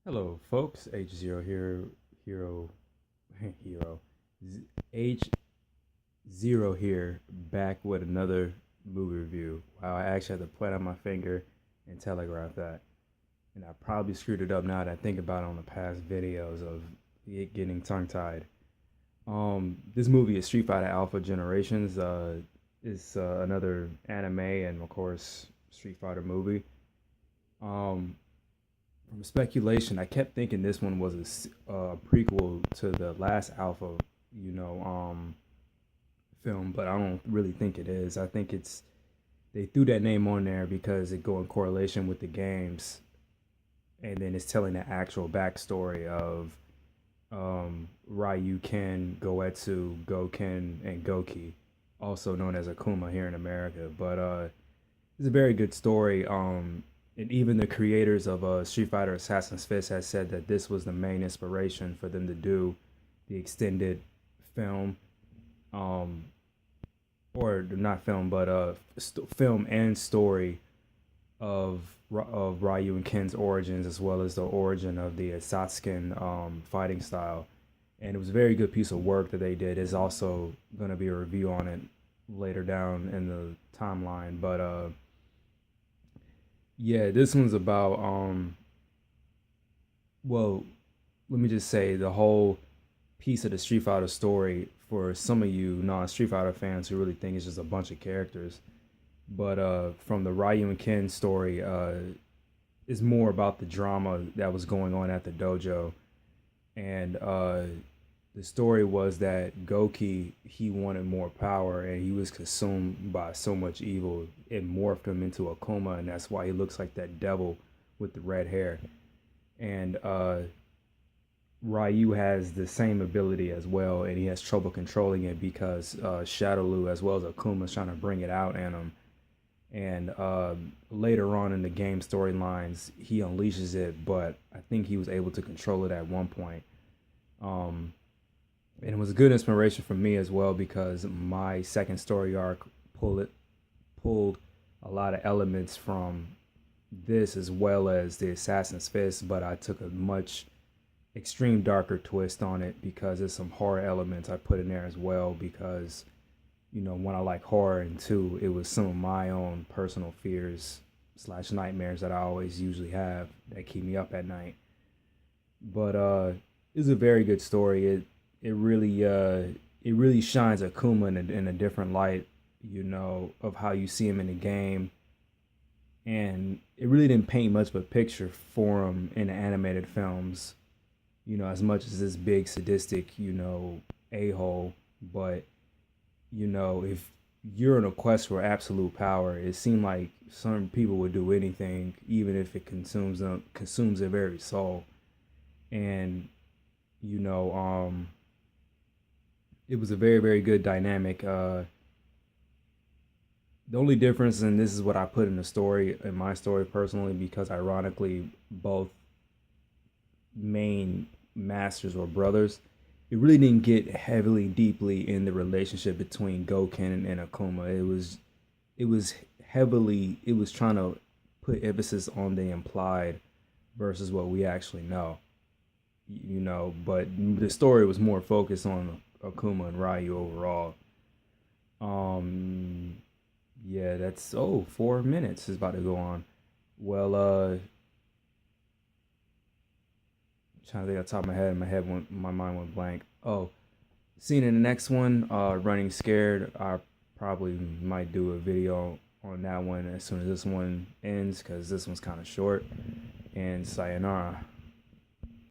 Hello, folks. H0 here, hero, hero, H0 here, back with another movie review. Wow, I actually had to put on my finger and telegraph that, and I probably screwed it up now that I think about it on the past videos of it getting tongue-tied. This movie is Street Fighter Alpha Generations. It's another anime and of course Street Fighter movie. Um, From speculation, I kept thinking this one was a prequel to the last Alpha, you know, film, but I don't really think it is. I think they threw that name on there because it go in correlation with the games, and then it's telling the actual backstory of Ryu, Ken, Goetsu, Goken, and Goki, also known as Akuma here in America. But it's a very good story. And even the creators of Street Fighter Assassin's Fist has said that this was the main inspiration for them to do the extended film, um, or not film, but film and story of Ryu and Ken's origins, as well as the origin of the Sasuke fighting style. And it was a very good piece of work that they did. There's also going to be a review on it later down in the timeline, but yeah, this one's about well, let me just say the whole piece of the Street Fighter story for some of you non-Street Fighter fans who really think it's just a bunch of characters. But from the Ryu and Ken story, is more about the drama that was going on at the dojo. And the story was that Goki, he wanted more power and he was consumed by so much evil. It morphed him into Akuma, and that's why he looks like that devil with the red hair. And Ryu has the same ability as well, and he has trouble controlling it because Shadowloo, as well as Akuma, is trying to bring it out in him. And later on in the game storylines, he unleashes it, but I think he was able to control it at one point. Um, and it was a good inspiration for me as well because my second story arc pulled it pulled a lot of elements from this as well as the Assassin's Fist, but I took a much extreme darker twist on it because there's some horror elements I put in there as well because when I like horror, and two, it was some of my own personal fears slash nightmares that I always usually have that keep me up at night. But it's a very good story. It really shines Akuma in a different light, of how you see him in the game, and it really didn't paint much of a picture for him in the animated films. As much as this big sadistic, a hole, but if you're in a quest for absolute power, it seemed like some people would do anything, even if it consumes their very soul. And you know, it was a very very good dynamic. The only difference, and this is what I put in the story, in my story personally, because ironically, both main masters were brothers. It really didn't get heavily deeply in the relationship between Goken and Akuma. It was trying to put emphasis on the implied versus what we actually know. But the story was more focused on Akuma and Ryu overall. Um yeah, that's 4 minutes is about to go on. Well, trying to think off the top of my head, my mind went blank. Oh, seeing in the next one, running scared. I probably might do a video on that one as soon as this one ends because this one's kind of short. And sayonara.